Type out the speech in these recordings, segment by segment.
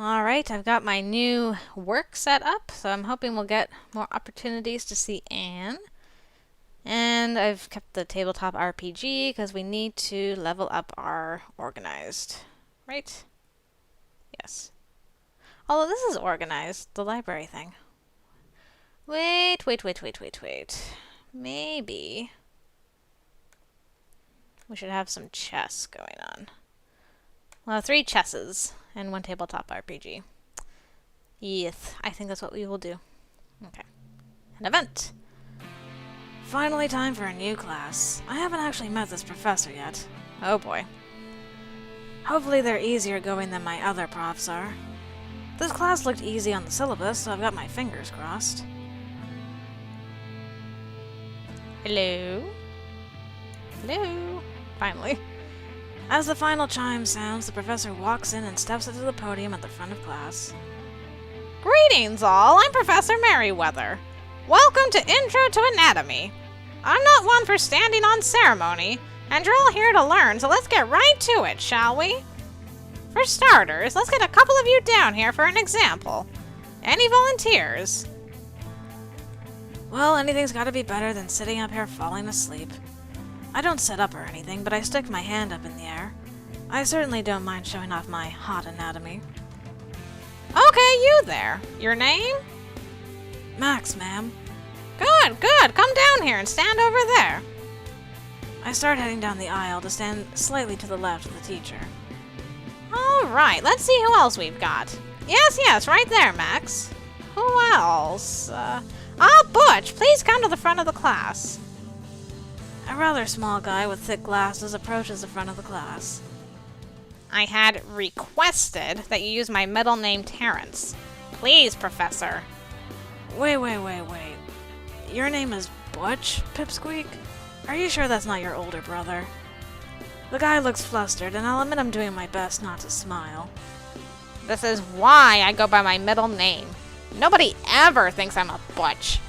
Alright, I've got my new work set up, so I'm hoping we'll get more opportunities to see Anne. And I've kept the tabletop RPG because we need to level up our organized. Right? Yes. Although this is organized, the library thing. Wait. Maybe we should have some chess going on. We'll have 3 chesses and 1 tabletop RPG. Yes, I think that's what we will do. Okay. An event. Finally time for a new class. I haven't actually met this professor yet. Oh boy. Hopefully they're easier going than my other profs are. This class looked easy on the syllabus, so I've got my fingers crossed. Hello? Hello? Finally. As the final chime sounds, the professor walks in and steps into the podium at the front of class. Greetings all, I'm Professor Merriweather. Welcome to Intro to Anatomy. I'm not one for standing on ceremony, and you're all here to learn, so let's get right to it, shall we? For starters, let's get a couple of you down here for an example. Any volunteers? Well, anything's gotta be better than sitting up here falling asleep. I don't sit up or anything, but I stick my hand up in the air. I certainly don't mind showing off my hot anatomy. Okay, you there. Your name? Max, ma'am. Good. Come down here and stand over there. I start heading down the aisle to stand slightly to the left of the teacher. Alright, let's see who else we've got. Yes, right there, Max. Who else? Butch, please come to the front of the class. A rather small guy with thick glasses approaches the front of the class. I had requested that you use my middle name, Terrence. Please, Professor. Wait. Your name is Butch, Pipsqueak? Are you sure that's not your older brother? The guy looks flustered, and I'll admit I'm doing my best not to smile. This is why I go by my middle name. Nobody ever thinks I'm a Butch.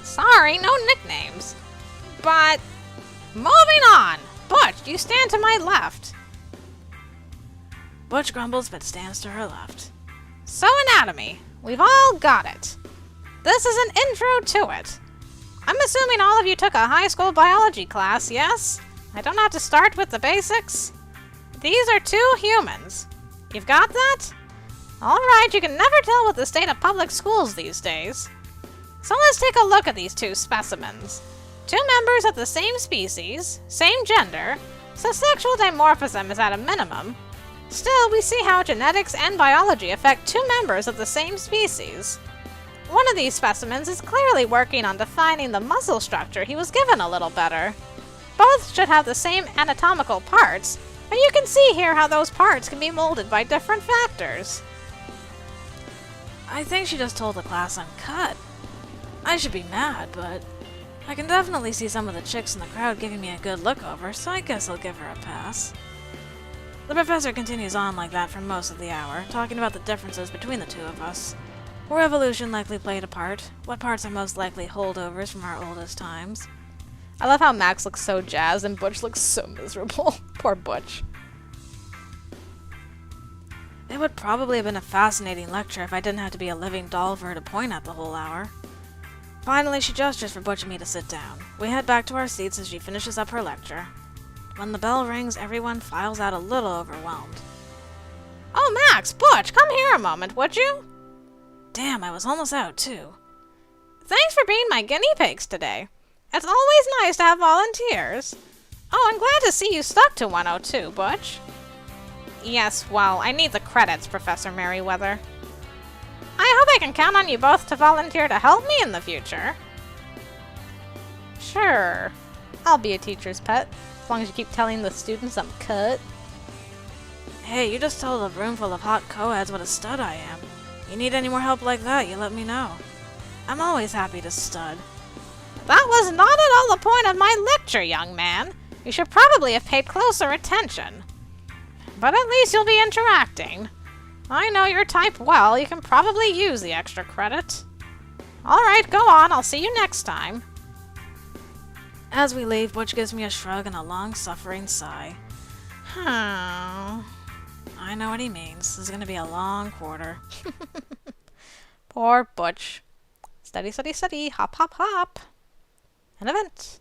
Sorry, no nicknames. But, moving on! Butch, you stand to my left. Butch grumbles but stands to her left. So anatomy. We've all got it. This is an intro to it. I'm assuming all of you took a high school biology class, yes? I don't have to start with the basics. These are 2 humans. You've got that? Alright, you can never tell with the state of public schools these days. So let's take a look at these 2 specimens. 2 members of the same species, same gender, so sexual dimorphism is at a minimum. Still, we see how genetics and biology affect 2 members of the same species. One of these specimens is clearly working on defining the muscle structure he was given a little better. Both should have the same anatomical parts, but you can see here how those parts can be molded by different factors. I think she just told the class I'm cut. I should be mad, but I can definitely see some of the chicks in the crowd giving me a good look over, so I guess I'll give her a pass. The professor continues on like that for most of the hour, talking about the differences between the 2 of us. Where evolution likely played a part, what parts are most likely holdovers from our oldest times. I love how Max looks so jazzed and Butch looks so miserable. Poor Butch. It would probably have been a fascinating lecture if I didn't have to be a living doll for her to point at the whole hour. Finally, she gestures for Butch and me to sit down. We head back to our seats as she finishes up her lecture. When the bell rings, everyone files out a little overwhelmed. Oh, Max! Butch! Come here a moment, would you? Damn, I was almost out, too. Thanks for being my guinea pigs today. It's always nice to have volunteers. Oh, I'm glad to see you stuck to 102, Butch. Yes, well, I need the credits, Professor Merriweather. I hope I can count on you both to volunteer to help me in the future. Sure. I'll be a teacher's pet, as long as you keep telling the students I'm cut. Hey, you just told a room full of hot co-eds what a stud I am. You need any more help like that, you let me know. I'm always happy to stud. That was not at all the point of my lecture, young man. You should probably have paid closer attention. But at least you'll be interacting. I know your type well, you can probably use the extra credit. Alright, go on, I'll see you next time. As we leave, Butch gives me a shrug and a long-suffering sigh. I I know what he means. This is gonna be a long quarter. Poor Butch. Study, study, study. Hop, hop, hop. An event.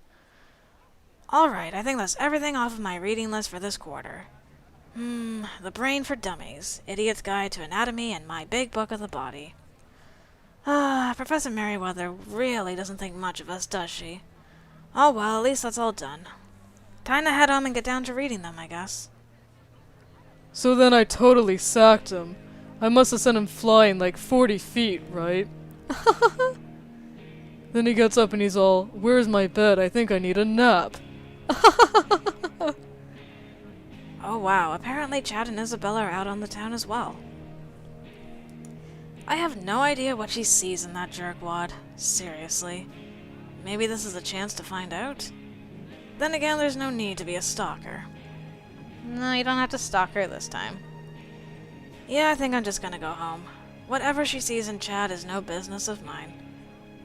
Alright, I think that's everything off of my reading list for this quarter. The Brain for Dummies, Idiot's Guide to Anatomy, and My Big Book of the Body. Professor Merriweather really doesn't think much of us, does she? Oh well, at least that's all done. Time to head home and get down to reading them, I guess. So then I totally sacked him. I must have sent him flying like 40 feet, right? Then he gets up and he's all, "Where's my bed? I think I need a nap." Oh wow, apparently Chad and Isabella are out on the town as well. I have no idea what she sees in that jerkwad. Seriously. Maybe this is a chance to find out? Then again, there's no need to be a stalker. No, you don't have to stalk her this time. Yeah, I think I'm just gonna go home. Whatever she sees in Chad is no business of mine.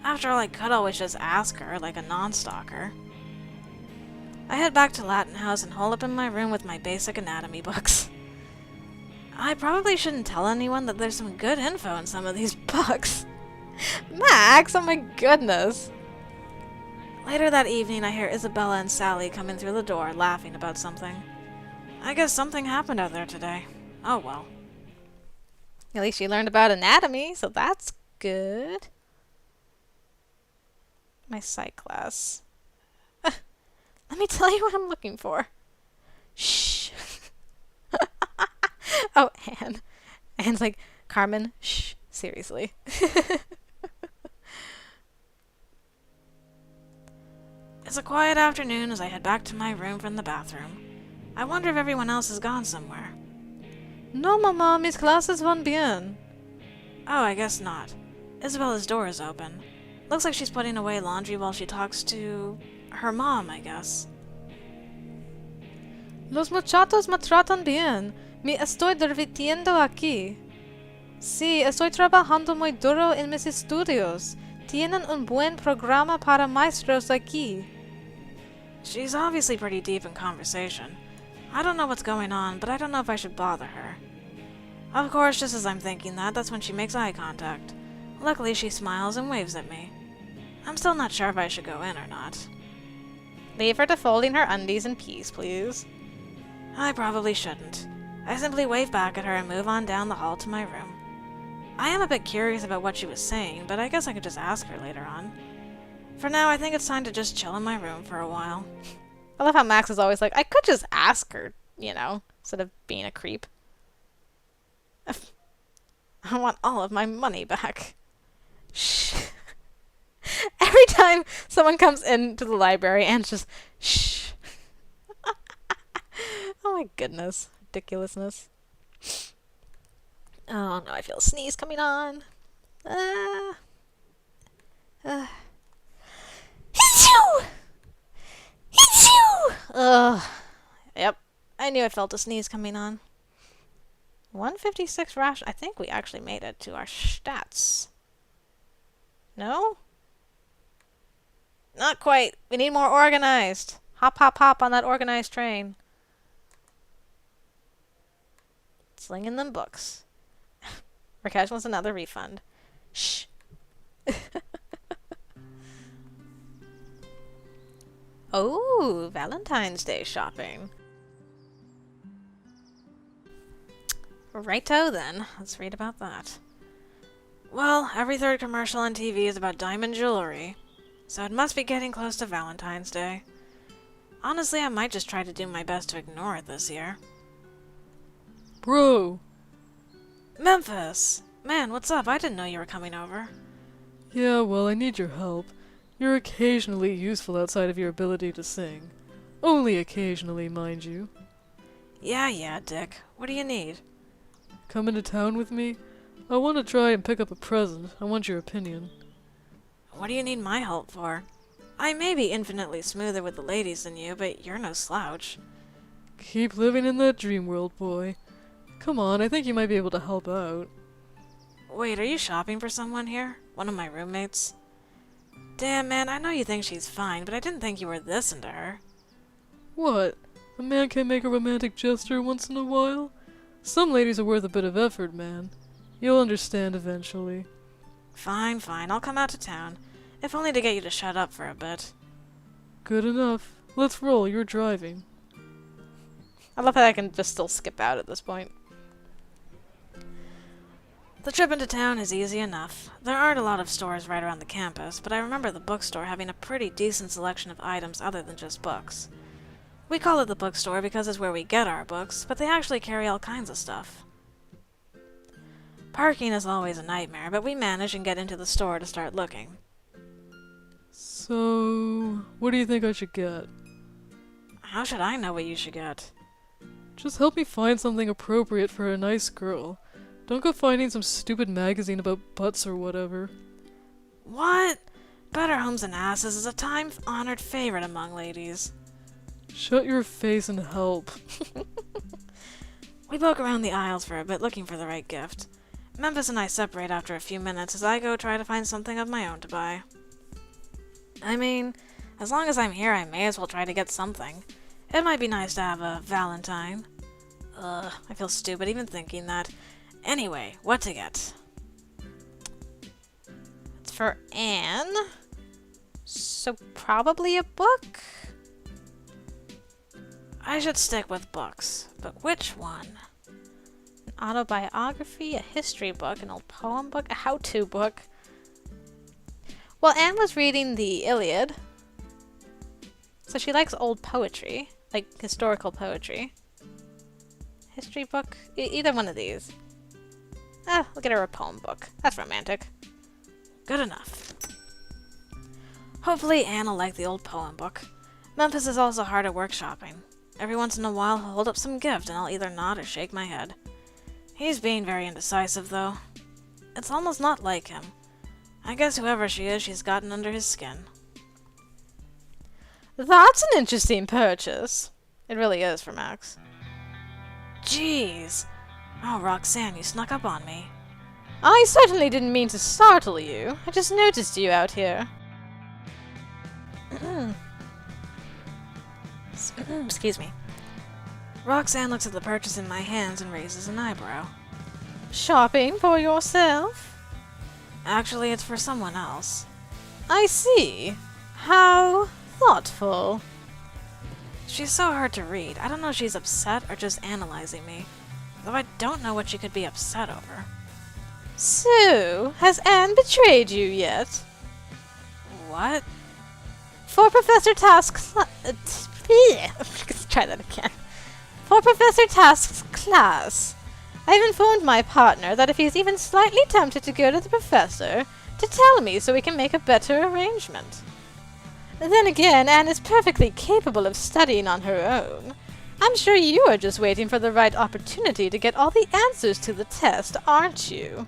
After all, I could always just ask her, like a non-stalker. I head back to Latin House and hole up in my room with my basic anatomy books. I probably shouldn't tell anyone that there's some good info in some of these books. Max, oh my goodness. Later that evening, I hear Isabella and Sally coming through the door, laughing about something. I guess something happened out there today. Oh well. At least you learned about anatomy, so that's good. My psych class. Let me tell you what I'm looking for. Shh. Oh, Anne. Anne's like, Carmen, shh, seriously. It's a quiet afternoon as I head back to my room from the bathroom. I wonder if everyone else has gone somewhere. No, Mama, mis clases van bien. Oh, I guess not. Isabella's door is open. Looks like she's putting away laundry while she talks to her mom, I guess. Los muchachos me tratan bien. Me estoy divirtiendo aquí. Sí, estoy trabajando muy duro en mis estudios. Tienen un buen programa para maestros aquí. She's obviously pretty deep in conversation. I don't know what's going on, but I don't know if I should bother her. Of course, just as I'm thinking that, that's when she makes eye contact. Luckily, she smiles and waves at me. I'm still not sure if I should go in or not. Leave her to folding her undies in peace, please. I probably shouldn't. I simply wave back at her and move on down the hall to my room. I am a bit curious about what she was saying, but I guess I could just ask her later on. For now, I think it's time to just chill in my room for a while. I love how Max is always like, I could just ask her, you know, instead of being a creep. I want all of my money back. Shh. Every time someone comes into the library, Anne's just, shh. Oh my goodness. Ridiculousness. Oh no, I feel a sneeze coming on. Hit-choo! Hit-choo! Ugh. Yep. I knew I felt a sneeze coming on. 156 rash. I think we actually made it to our stats. No? Not quite. We need more organized. Hop, hop, hop on that organized train. Slinging them books. Rakesh wants another refund. Shh. Oh, Valentine's Day shopping. Righto then. Let's read about that. Well, every third commercial on TV is about diamond jewelry, so it must be getting close to Valentine's Day. Honestly, I might just try to do my best to ignore it this year. Bro! Memphis! Man, what's up? I didn't know you were coming over. Yeah, well, I need your help. You're occasionally useful outside of your ability to sing. Only occasionally, mind you. Yeah, Dick. What do you need? Come into town with me? I want to try and pick up a present. I want your opinion. What do you need my help for? I may be infinitely smoother with the ladies than you, but you're no slouch. Keep living in that dream world, boy. Come on, I think you might be able to help out. Wait, are you shopping for someone here? One of my roommates? Damn, man, I know you think she's fine, but I didn't think you were this into her. What? A man can make a romantic gesture once in a while? Some ladies are worth a bit of effort, man. You'll understand eventually. Fine, fine, I'll come out to town. If only to get you to shut up for a bit. Good enough. Let's roll, you're driving. I love how I can just still skip out at this point. The trip into town is easy enough. There aren't a lot of stores right around the campus, but I remember the bookstore having a pretty decent selection of items other than just books. We call it the bookstore because it's where we get our books, but they actually carry all kinds of stuff. Parking is always a nightmare, but we manage and get into the store to start looking. So, what do you think I should get? How should I know what you should get? Just help me find something appropriate for a nice girl. Don't go finding some stupid magazine about butts or whatever. What? Better Homes and Asses is a time-honored favorite among ladies. Shut your face and help. We poke around the aisles for a bit looking for the right gift. Memphis and I separate after a few minutes as I go try to find something of my own to buy. I mean, as long as I'm here, I may as well try to get something. It might be nice to have a Valentine. Ugh, I feel stupid even thinking that. Anyway, what to get? It's for Anne. So probably a book? I should stick with books, but which one? An autobiography, a history book, an old poem book, a how-to book. Well, Anne was reading the Iliad, so she likes old poetry, like historical poetry. History book? Either one of these. I'll get her a poem book. That's romantic. Good enough. Hopefully Anne will like the old poem book. Memphis is also hard at workshopping. Every once in a while he'll hold up some gift and I'll either nod or shake my head. He's being very indecisive, though. It's almost not like him. I guess whoever she is, she's gotten under his skin. That's an interesting purchase. It really is for Max. Jeez. Oh, Roxanne, you snuck up on me. I certainly didn't mean to startle you. I just noticed you out here. Excuse me. Roxanne looks at the purchase in my hands and raises an eyebrow. Shopping for yourself? Actually, it's for someone else. I see. How thoughtful. She's so hard to read. I don't know if she's upset or just analyzing me. Though I don't know what she could be upset over. So, has Anne betrayed you yet? What? For Professor Task's let's try that again. For Professor Task's class, I've informed my partner that if he's even slightly tempted to go to the professor, to tell me so we can make a better arrangement. Then again, Anne is perfectly capable of studying on her own. I'm sure you are just waiting for the right opportunity to get all the answers to the test, aren't you?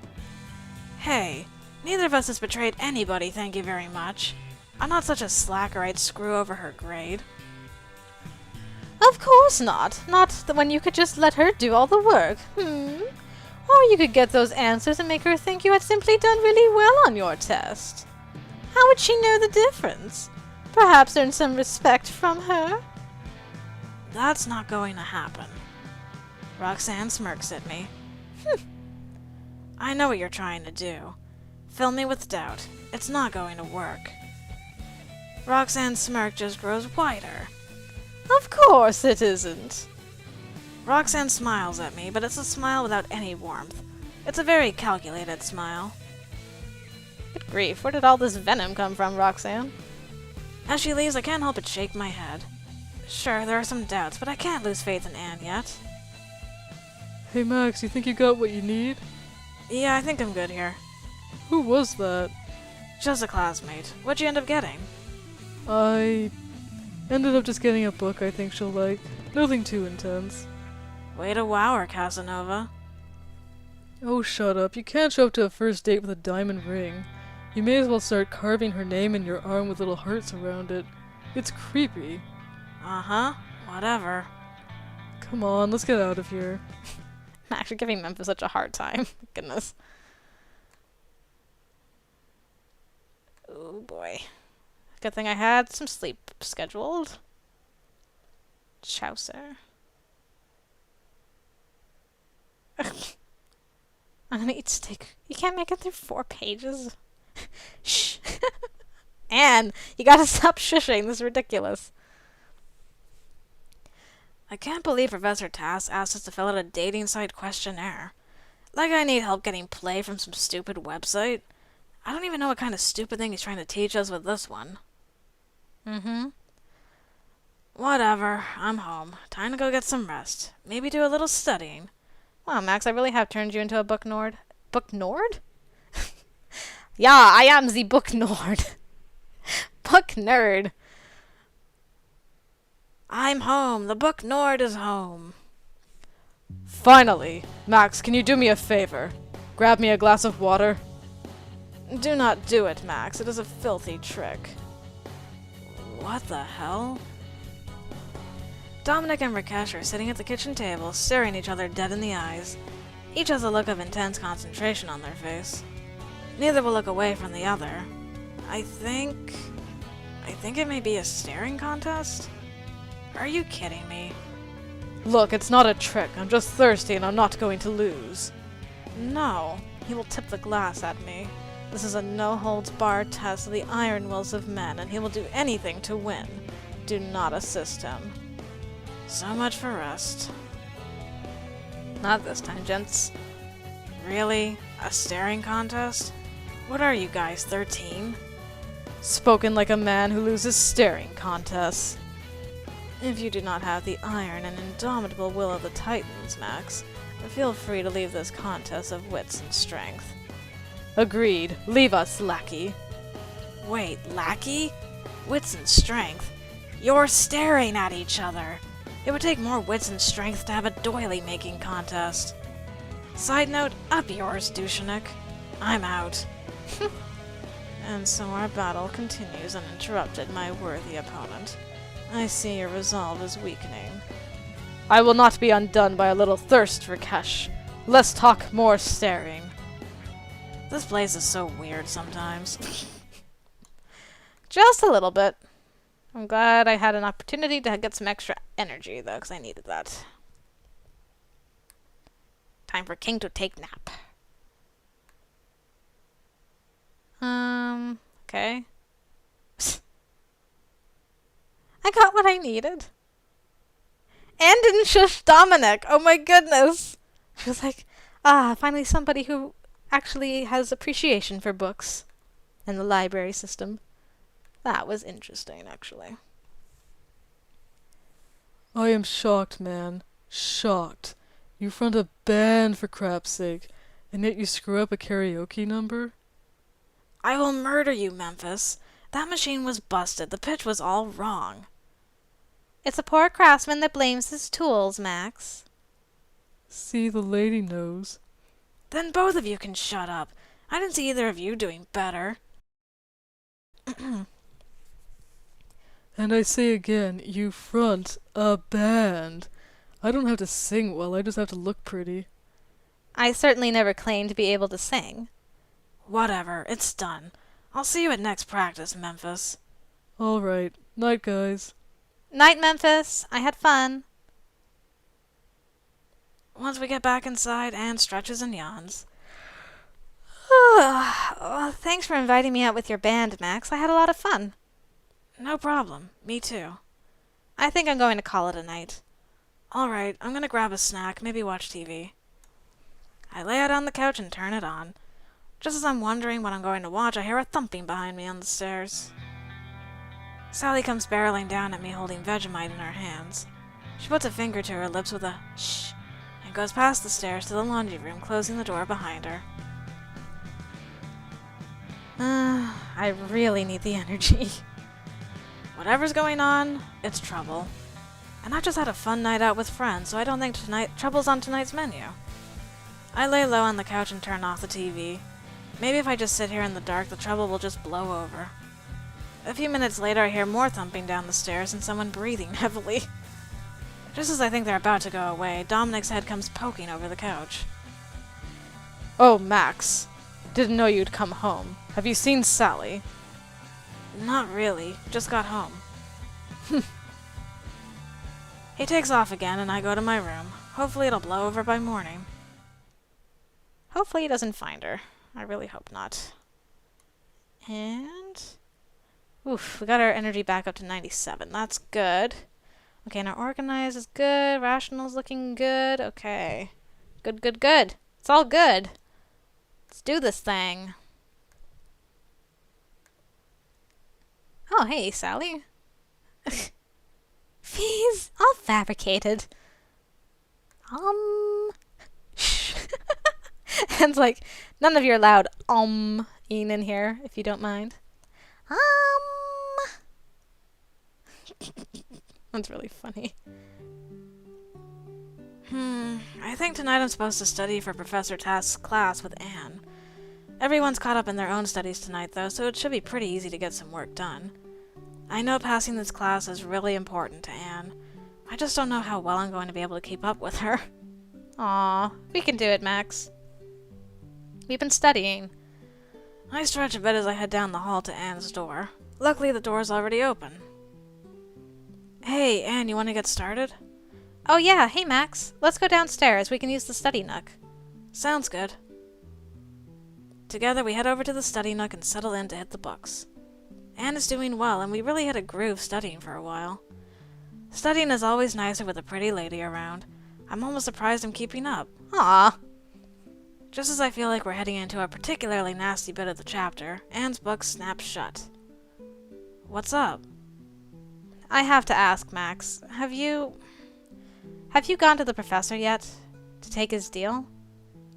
Hey, neither of us has betrayed anybody, thank you very much. I'm not such a slacker I'd screw over her grade. Of course not. Not when you could just let her do all the work. Or you could get those answers and make her think you had simply done really well on your test. How would she know the difference? Perhaps earn some respect from her? That's not going to happen. Roxanne smirks at me. I know what you're trying to do. Fill me with doubt. It's not going to work. Roxanne's smirk just grows wider. Of course it isn't. Roxanne smiles at me, but it's a smile without any warmth. It's a very calculated smile. Good grief, where did all this venom come from, Roxanne? As she leaves, I can't help but shake my head. Sure, there are some doubts, but I can't lose faith in Anne yet. Hey Max, you think you got what you need? Yeah, I think I'm good here. Who was that? Just a classmate. What'd you end up getting? I ended up just getting a book I think she'll like. Nothing too intense. Way to wow her, Casanova. Oh, shut up. You can't show up to a first date with a diamond ring. You may as well start carving her name in your arm with little hearts around it. It's creepy. Uh-huh. Whatever. Come on, let's get out of here. I'm actually giving Memphis such a hard time. Goodness. Oh boy. Good thing I had some sleep scheduled. Chaucer. I'm gonna eat steak. You can't make it through 4 pages. Shh. Anne, you gotta stop shushing. This is ridiculous. I can't believe Professor Tass asked us to fill out a dating site questionnaire. Like I need help getting play from some stupid website. I don't even know what kind of stupid thing he's trying to teach us with this one. Whatever, I'm home. Time to go get some rest. Maybe do a little studying. Wow, Max, I really have turned you into a book nerd. Book nerd? Yeah, I am the book nerd. Book nerd. I'm home. The book Nord is home. Finally! Max, can you do me a favor? Grab me a glass of water. Do not do it, Max. It is a filthy trick. What the hell? Dominic and Rakesh are sitting at the kitchen table, staring each other dead in the eyes. Each has a look of intense concentration on their face. Neither will look away from the other. I think it may be a staring contest? Are you kidding me? Look, it's not a trick. I'm just thirsty and I'm not going to lose. No. He will tip the glass at me. This is a no-holds-barred test of the iron wills of men, and he will do anything to win. Do not assist him. So much for rest. Not this time, gents. Really? A staring contest? What are you guys, 13? Spoken like a man who loses staring contests. If you do not have the iron and indomitable will of the Titans, Max, feel free to leave this contest of wits and strength. Agreed. Leave us, lackey. Wait, lackey? Wits and strength? You're staring at each other. It would take more wits and strength to have a doily-making contest. Side note, up yours, Dushanik. I'm out. And so our battle continues uninterrupted, my worthy opponent. I see your resolve is weakening. I will not be undone by a little thirst, Rakesh. Less talk, more staring. This place is so weird sometimes. Just a little bit. I'm glad I had an opportunity to get some extra energy, though, because I needed that. Time for King to take nap. Okay. I got what I needed. And didn't shush Dominic. Oh my goodness. She was like, finally somebody who actually has appreciation for books and the library system. That was interesting, actually. I am shocked, man. Shocked. You front a band, for crap's sake, and yet you screw up a karaoke number? I will murder you, Memphis. That machine was busted. The pitch was all wrong. It's a poor craftsman that blames his tools, Max. See, the lady knows. Then both of you can shut up. I didn't see either of you doing better. And I say again, you front a band. I don't have to sing well, I just have to look pretty. I certainly never claimed to be able to sing. Whatever, it's done. I'll see you at next practice, Memphis. All right. Night, guys. Night, Memphis. I had fun. Once we get back inside, Anne stretches and yawns. Well, thanks for inviting me out with your band, Max. I had a lot of fun. No problem. Me too. I think I'm going to call it a night. All right, I'm gonna grab a snack, maybe watch TV. I lay out on the couch and turn it on. Just as I'm wondering what I'm going to watch, I hear a thumping behind me on the stairs. Sally comes barreling down at me holding Vegemite in her hands. She puts a finger to her lips with a shh and goes past the stairs to the laundry room, closing the door behind her. I really need the energy. Whatever's going on, it's trouble. And I just had a fun night out with friends, so I don't think trouble's on tonight's menu. I lay low on the couch and turn off the TV. Maybe if I just sit here in the dark, the trouble will just blow over. A few minutes later, I hear more thumping down the stairs and someone breathing heavily. Just as I think they're about to go away, Dominic's head comes poking over the couch. Oh, Max. Didn't know you'd come home. Have you seen Sally? Not really. Just got home. He takes off again, and I go to my room. Hopefully it'll blow over by morning. Hopefully he doesn't find her. I really hope not. And... oof, we got our energy back up to 97. That's good. Okay, and our organize is good. Rational's looking good. Okay. Good, good, good. It's all good. Let's do this thing. Oh, hey, Sally. Fees, all fabricated. And it's like, none of your loud in here, if you don't mind. That's really funny. I think tonight I'm supposed to study for Professor Task's class with Anne. Everyone's caught up in their own studies tonight, though, so it should be pretty easy to get some work done. I know passing this class is really important to Anne. I just don't know how well I'm going to be able to keep up with her. Aw, we can do it, Max. We've been studying. I stretch a bit as I head down the hall to Anne's door. Luckily, the door's already open. Hey, Anne, you want to get started? Oh yeah, hey Max. Let's go downstairs. We can use the study nook. Sounds good. Together, we head over to the study nook and settle in to hit the books. Anne is doing well, and we really hit a groove studying for a while. Studying is always nicer with a pretty lady around. I'm almost surprised I'm keeping up. Aw. Just as I feel like we're heading into a particularly nasty bit of the chapter, Anne's book snaps shut. What's up? I have to ask, Max. Have you gone to the professor yet? To take his deal?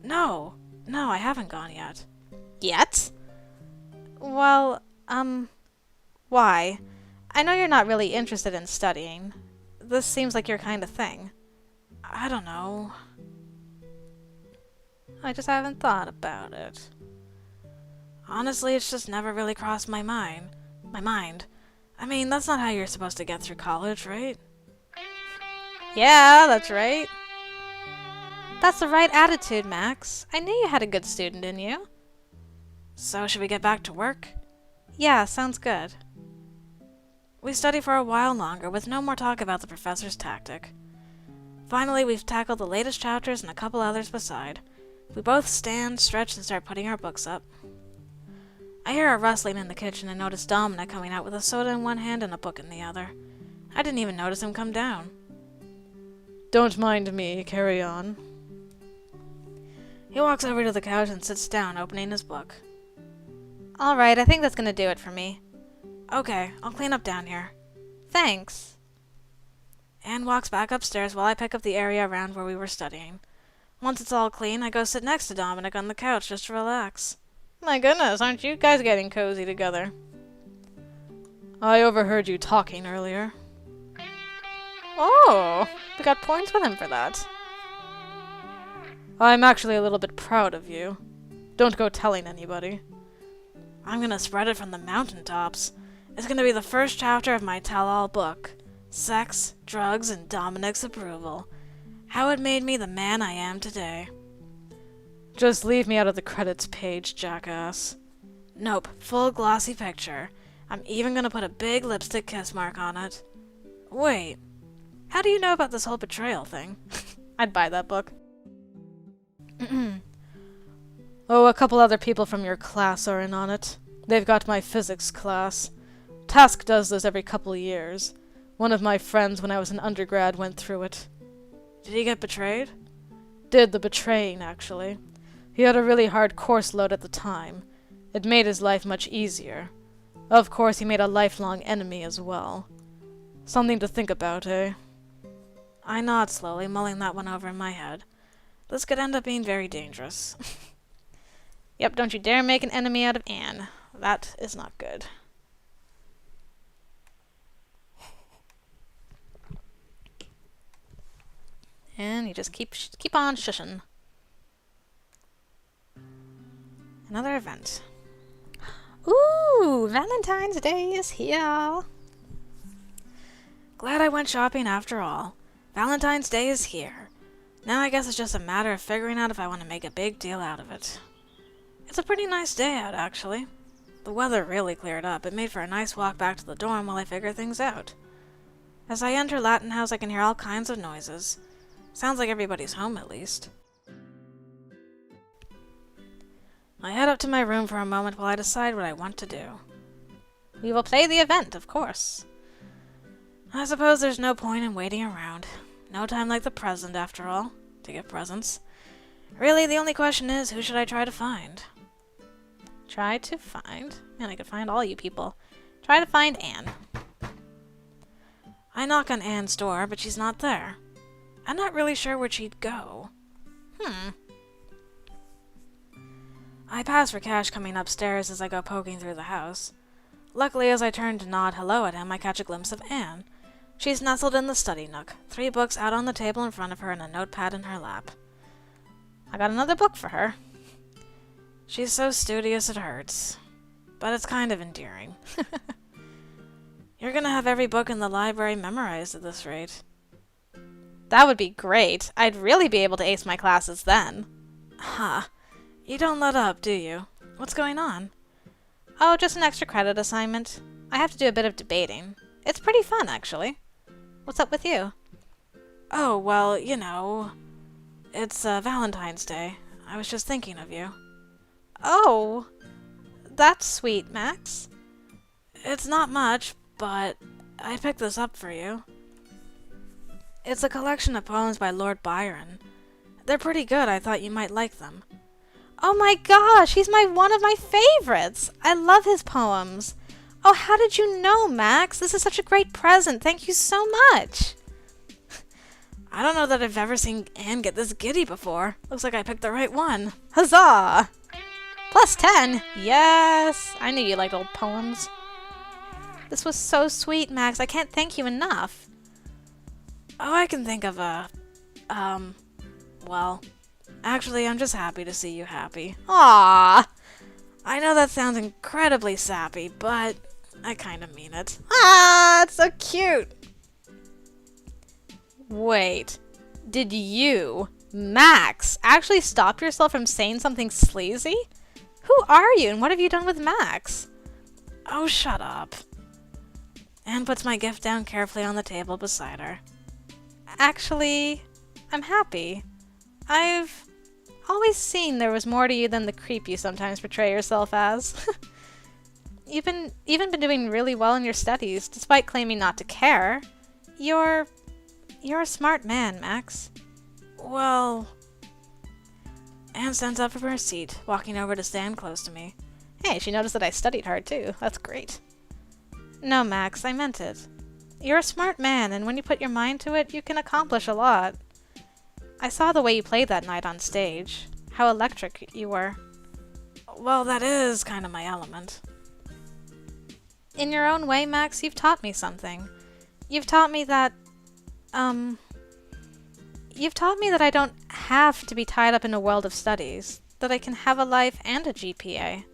No, I haven't gone yet. Yet? Well, why? I know you're not really interested in studying. This seems like your kind of thing. I don't know. I just haven't thought about it. Honestly, it's just never really crossed my mind. I mean, that's not how you're supposed to get through college, right? Yeah, that's right. That's the right attitude, Max. I knew you had a good student in you. So, should we get back to work? Yeah, sounds good. We study for a while longer, with no more talk about the professor's tactic. Finally, we've tackled the latest chapters and a couple others beside. We both stand, stretch, and start putting our books up. I hear a rustling in the kitchen and notice Dominic coming out with a soda in one hand and a book in the other. I didn't even notice him come down. Don't mind me, carry on. He walks over to the couch and sits down, opening his book. Alright, I think that's gonna do it for me. Okay, I'll clean up down here. Thanks. Anne walks back upstairs while I pick up the area around where we were studying. Once it's all clean, I go sit next to Dominic on the couch just to relax. My goodness, aren't you guys getting cozy together? I overheard you talking earlier. Oh, we got points with him for that. I'm actually a little bit proud of you. Don't go telling anybody. I'm gonna spread it from the mountaintops. It's gonna be the first chapter of my tell-all book. Sex, drugs, and Dominic's approval. How it made me the man I am today. Just leave me out of the credits page, jackass. Nope, full glossy picture. I'm even gonna put a big lipstick kiss mark on it. Wait, how do you know about this whole betrayal thing? I'd buy that book. Oh, a couple other people from your class are in on it. They've got my physics class. Task does this every couple years. One of my friends when I was an undergrad went through it. Did he get betrayed? Did the betraying, actually. He had a really hard course load at the time. It made his life much easier. Of course, he made a lifelong enemy as well. Something to think about, eh? I nod slowly, mulling that one over in my head. This could end up being very dangerous. Yep, don't you dare make an enemy out of Anne. That is not good. And you just keep on shushing. Another event. Ooh, Valentine's Day is here. Glad I went shopping after all. Valentine's Day is here. Now I guess it's just a matter of figuring out if I want to make a big deal out of it. It's a pretty nice day out, actually. The weather really cleared up. It made for a nice walk back to the dorm while I figure things out. As I enter Latin House, I can hear all kinds of noises. Sounds like everybody's home, at least. I head up to my room for a moment while I decide what I want to do. We will play the event, of course. I suppose there's no point in waiting around. No time like the present, after all, to get presents. Really, the only question is, who should I try to find? Try to find? Man, I could find all you people. Try to find Anne. I knock on Anne's door, but she's not there. I'm not really sure where she'd go. I pass for Cash coming upstairs as I go poking through the house. Luckily, as I turn to nod hello at him, I catch a glimpse of Anne. She's nestled in the study nook, 3 books out on the table in front of her and a notepad in her lap. I got another book for her. She's so studious it hurts. But it's kind of endearing. You're gonna have every book in the library memorized at this rate. That would be great. I'd really be able to ace my classes then. Huh. You don't let up, do you? What's going on? Oh, just an extra credit assignment. I have to do a bit of debating. It's pretty fun, actually. What's up with you? Oh, well, you know, it's Valentine's Day. I was just thinking of you. Oh, that's sweet, Max. It's not much, but I picked this up for you. It's a collection of poems by Lord Byron. They're pretty good. I thought you might like them. Oh my gosh, he's one of my favorites. I love his poems. Oh, how did you know, Max? This is such a great present. Thank you so much. I don't know that I've ever seen Anne get this giddy before. Looks like I picked the right one. Huzzah! +10. Yes! I knew you liked old poems. This was so sweet, Max. I can't thank you enough. Oh, I can think of well, actually, I'm just happy to see you happy. Aww. I know that sounds incredibly sappy, but I kind of mean it. Ah, it's so cute. Wait, did you, Max, actually stop yourself from saying something sleazy? Who are you and what have you done with Max? Oh, shut up. Anne puts my gift down carefully on the table beside her. Actually, I'm happy. I've always seen there was more to you than the creep you sometimes portray yourself as. You've even been doing really well in your studies, despite claiming not to care. You're a smart man, Max. Well... Anne stands up from her seat, walking over to stand close to me. Hey, she noticed that I studied hard too. That's great. No, Max, I meant it. You're a smart man, and when you put your mind to it, you can accomplish a lot. I saw the way you played that night on stage. How electric you were. Well, that is kind of my element. In your own way, Max, you've taught me something. You've taught me that, You've taught me that I don't have to be tied up in a world of studies. That I can have a life and a GPA.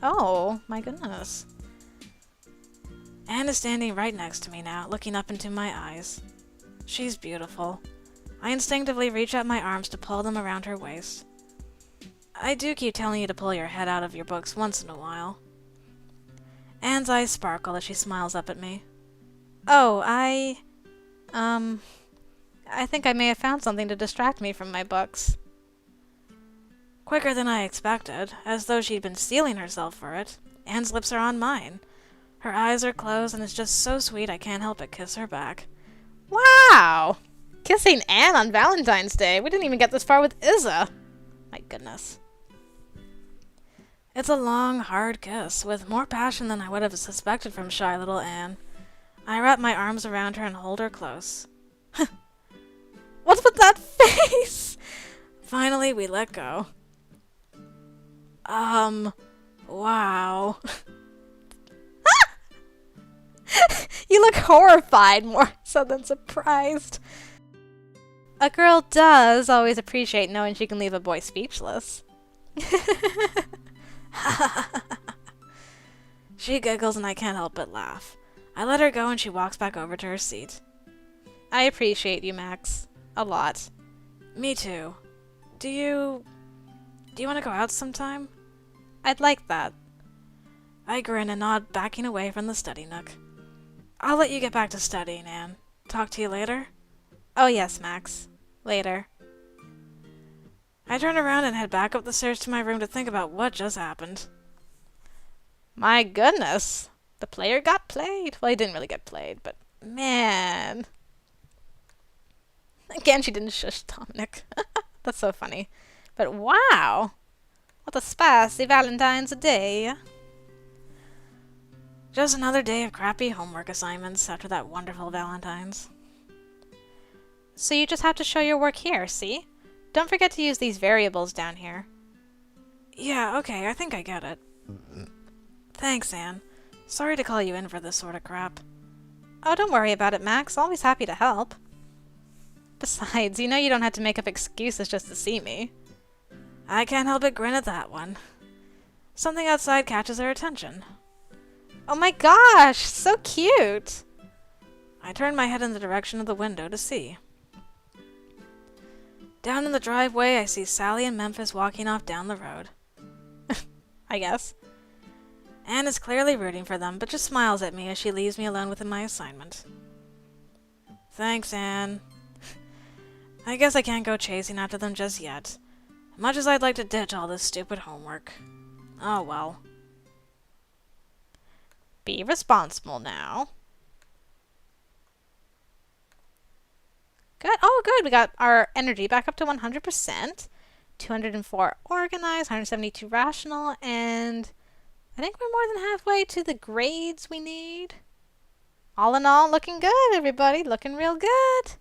Oh, my goodness. Anne is standing right next to me now, looking up into my eyes. She's beautiful. I instinctively reach out my arms to pull them around her waist. I do keep telling you to pull your head out of your books once in a while. Anne's eyes sparkle as she smiles up at me. Oh, I think I may have found something to distract me from my books. Quicker than I expected, as though she'd been steeling herself for it. Anne's lips are on mine. Her eyes are closed, and it's just so sweet I can't help but kiss her back. Wow! Kissing Anne on Valentine's Day. We didn't even get this far with Izza. My goodness. It's a long, hard kiss, with more passion than I would have suspected from shy little Anne. I wrap my arms around her and hold her close. What's with that face? Finally, we let go. Wow. You look horrified more so than surprised. A girl does always appreciate knowing she can leave a boy speechless. She giggles and I can't help but laugh. I let her go and she walks back over to her seat. I appreciate you, Max. A lot. Me too. Do you want to go out sometime? I'd like that. I grin and nod, backing away from the study nook. I'll let you get back to studying, Anne. Talk to you later? Oh yes, Max. Later. I turn around and head back up the stairs to my room to think about what just happened. My goodness. The player got played. Well, he didn't really get played, but man. Again, she didn't shush Dominic. That's so funny. But wow. What a spicy Valentine's day. Just another day of crappy homework assignments after that wonderful Valentine's. So you just have to show your work here, see? Don't forget to use these variables down here. Yeah, okay, I think I get it. Thanks, Anne. Sorry to call you in for this sort of crap. Oh, don't worry about it, Max. Always happy to help. Besides, you know you don't have to make up excuses just to see me. I can't help but grin at that one. Something outside catches our attention. Oh my gosh, so cute! I turn my head in the direction of the window to see. Down in the driveway, I see Sally and Memphis walking off down the road. I guess. Anne is clearly rooting for them, but just smiles at me as she leaves me alone with my assignment. Thanks, Anne. I guess I can't go chasing after them just yet. Much as I'd like to ditch all this stupid homework. Oh well. Be responsible now. Good. Oh, good. We got our energy back up to 100%. 204 organized, 172 rational, and I think we're more than halfway to the grades we need. All in all, looking good, everybody. Looking real good.